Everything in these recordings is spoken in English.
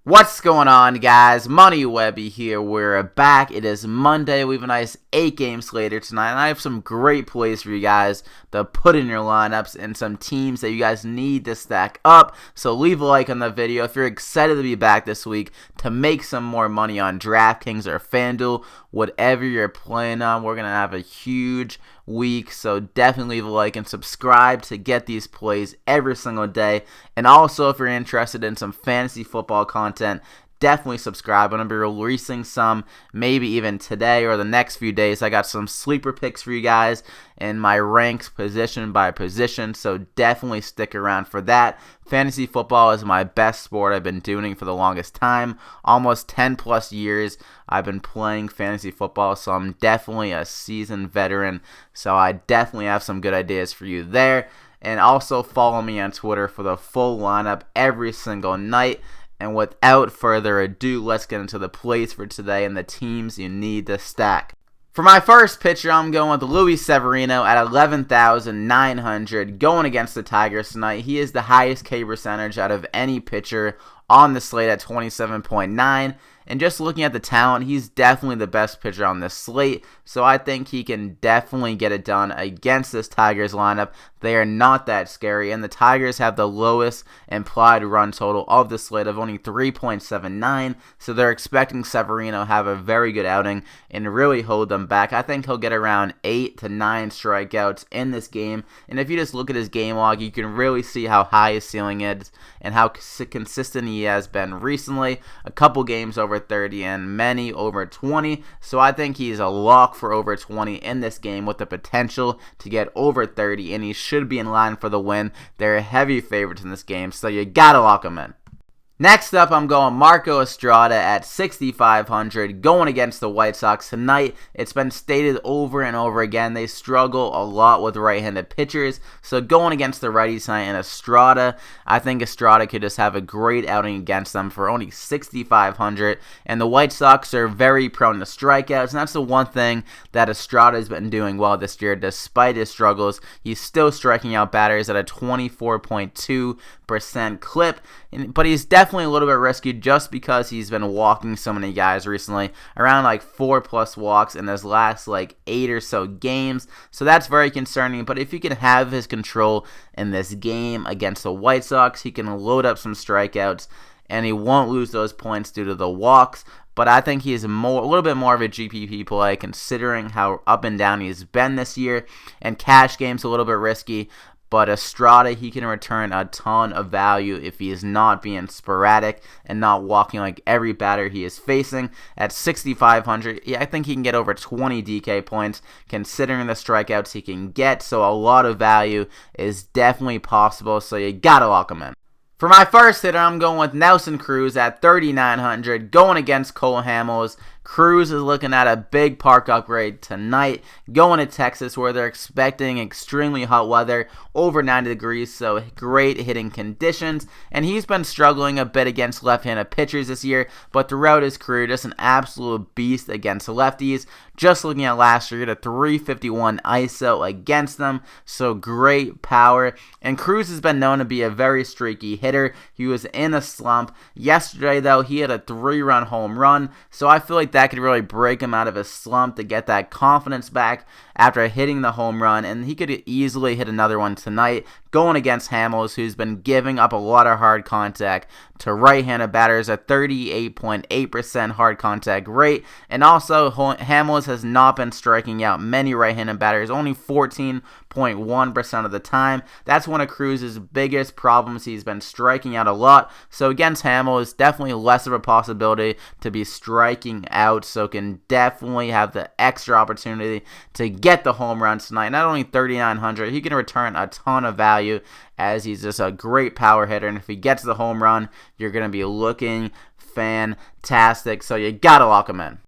What's going on, guys? Money Webby here. We're back. It is Monday. We have a nice 8-game slate tonight, and I have some great plays for you guys to put in your lineups and some teams that you guys need to stack up. So leave a like on the video if you're excited to be back this week to make some more money on DraftKings or FanDuel, whatever you're playing on. We're going to have a huge week, so definitely leave a like and subscribe to get these plays every single day. And also, if you're interested in some fantasy football content, definitely subscribe. I'm going to be releasing some maybe even today or the next few days. I got some sleeper picks for you guys in my ranks position by position, so definitely stick around for that. Fantasy football is my best sport. I've been doing it for the longest time, almost 10 plus years I've been playing fantasy football, so I'm definitely a seasoned veteran, so I definitely have some good ideas for you there. And also follow me on Twitter for the full lineup every single night. And without further ado, let's get into the plays for today and the teams you need to stack. For my first pitcher, I'm going with Luis Severino at 11,900, going against the Tigers tonight. He is the highest K percentage out of any pitcher on the slate at 27.9. And just looking at the talent, he's definitely the best pitcher on this slate. So I think he can definitely get it done against this Tigers lineup. They are not that scary. And the Tigers have the lowest implied run total of the slate of only 3.79. So they're expecting Severino to have a very good outing and really hold them back. I think he'll get around 8 to 9 strikeouts in this game. And if you just look at his game log, you can really see how high his ceiling is and how consistent he has been recently. A couple games over 30 and many over 20, so I think he's a lock for over 20 in this game with the potential to get over 30, and he should be in line for the win. They're heavy favorites in this game, so you gotta lock him in. Next up, I'm going Marco Estrada at 6,500, going against the White Sox tonight. It's been stated over and over again, they struggle a lot with right-handed pitchers, so going against the righties tonight and Estrada, I think Estrada could just have a great outing against them for only 6,500, and the White Sox are very prone to strikeouts, and that's the one thing that Estrada has been doing well this year. Despite his struggles, he's still striking out batters at a 24.2% clip, but he's definitely a little bit risky just because he's been walking so many guys recently, around like 4+ walks in his last like 8 or so games, so that's very concerning. But if he can have his control in this game against the White Sox, he can load up some strikeouts and he won't lose those points due to the walks. But I think he's a little bit more of a GPP play considering how up and down he's been this year, and cash game's a little bit risky. But Estrada, he can return a ton of value if he is not being sporadic and not walking like every batter he is facing. At 6,500, I think he can get over 20 DK points considering the strikeouts he can get. So a lot of value is definitely possible, so you gotta lock him in. For my first hitter, I'm going with Nelson Cruz at 3,900, going against Cole Hamels. Cruz is looking at a big park upgrade tonight, going to Texas where they're expecting extremely hot weather, over 90 degrees, so great hitting conditions. And he's been struggling a bit against left-handed pitchers this year, but throughout his career, just an absolute beast against lefties. Just looking at last year, the 351 ISO against them, so great power. And Cruz has been known to be a very streaky hitter. He was in a slump. Yesterday, though, he had a 3-run home run, so I feel like that could really break him out of his slump to get that confidence back after hitting the home run, and he could easily hit another one tonight going against Hamels, who's been giving up a lot of hard contact to right-handed batters, a 38.8% hard contact rate, and also Hamels has not been striking out many right-handed batters, only 14.1% of the time. That's one of Cruz's biggest problems. He's been striking out a lot, so against Hamels, definitely less of a possibility to be striking out, so can definitely have the extra opportunity to get the home runs tonight. Not only 3,900, he can return a ton of value as he's just a great power hitter, and if he gets the home run, you're going to be looking fantastic, so you gotta lock him in.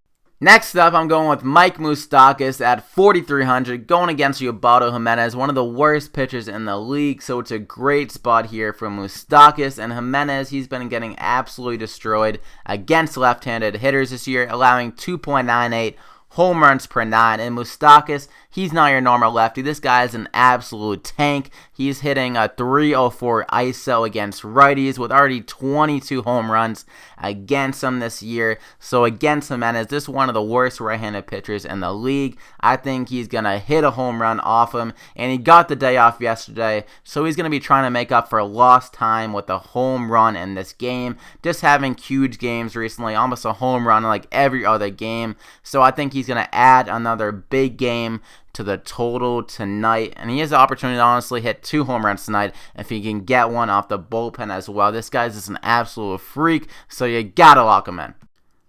Next up, I'm going with Mike Moustaka at 4,300, going against Ubaldo Jimenez, one of the worst pitchers in the league, so it's a great spot here for Moustaka. And Jimenez, he's been getting absolutely destroyed against left-handed hitters this year, allowing 2.98 home runs per 9, and Moustaka, He's not your normal lefty. This guy is an absolute tank. He's hitting a 304 ISO against righties with already 22 home runs against him this year. So against Jimenez, this is one of the worst right-handed pitchers in the league. I think he's going to hit a home run off him, and he got the day off yesterday, so he's going to be trying to make up for lost time with a home run in this game. Just having huge games recently, almost a home run in like every other game. So I think he's going to add another big game to the total tonight, and he has the opportunity to honestly hit 2 home runs tonight if he can get one off the bullpen as well. This guy's just an absolute freak, so you gotta lock him in.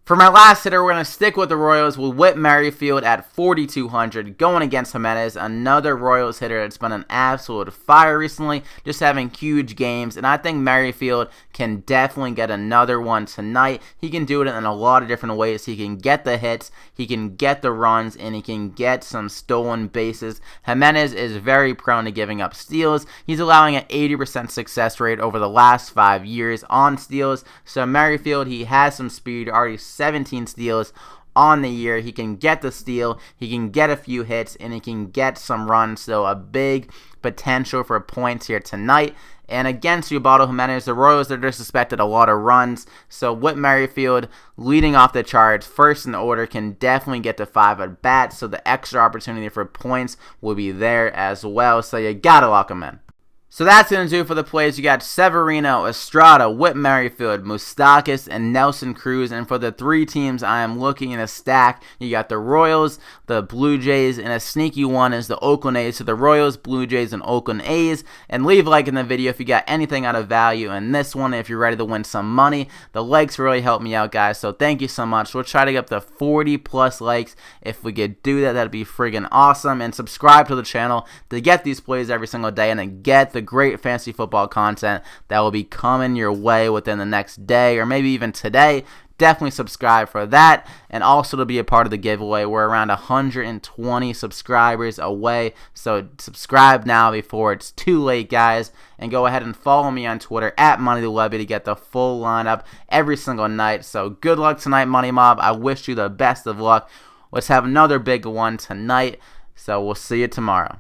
For my last hitter, we're going to stick with the Royals. We'll whip Merrifield at 4,200 going against Jimenez, another Royals hitter that's been an absolute fire recently, just having huge games, and I think Merrifield can definitely get another one tonight. He can do it in a lot of different ways. He can get the hits, he can get the runs, and he can get some stolen bases. Jimenez is very prone to giving up steals. He's allowing an 80% success rate over the last 5 years on steals, so Merrifield, he has some speed, already 17 steals on the year. He can get the steal, he can get a few hits, and he can get some runs. So a big potential for points here tonight. And against Ubaldo Jimenez, the Royals, they're just expected a lot of runs. So with Merrifield leading off the charts, first in order, can definitely get to 5 at bats. So the extra opportunity for points will be there as well. So you gotta lock him in. So that's going to do it for the plays. You got Severino, Estrada, Whit Merrifield, Moustaka, and Nelson Cruz. And for the 3 teams I am looking in a stack, you got the Royals, the Blue Jays, and a sneaky one is the Oakland A's. So the Royals, Blue Jays, and Oakland A's. And leave a like in the video if you got anything out of value in this one, if you're ready to win some money. The likes really help me out, guys, so thank you so much. We'll try to get up to 40 plus likes. If we could do that, that'd be friggin' awesome. And subscribe to the channel to get these plays every single day and to get the great fantasy football content that will be coming your way within the next day or maybe even today. Definitely subscribe for that, and also to be a part of the giveaway. We're around 120 subscribers away, so subscribe now before it's too late, guys, and go ahead and follow me on Twitter at MoneyTheWebby to get the full lineup every single night. So good luck tonight, Money Mob. I wish you the best of luck. Let's have another big one tonight, so we'll see you tomorrow.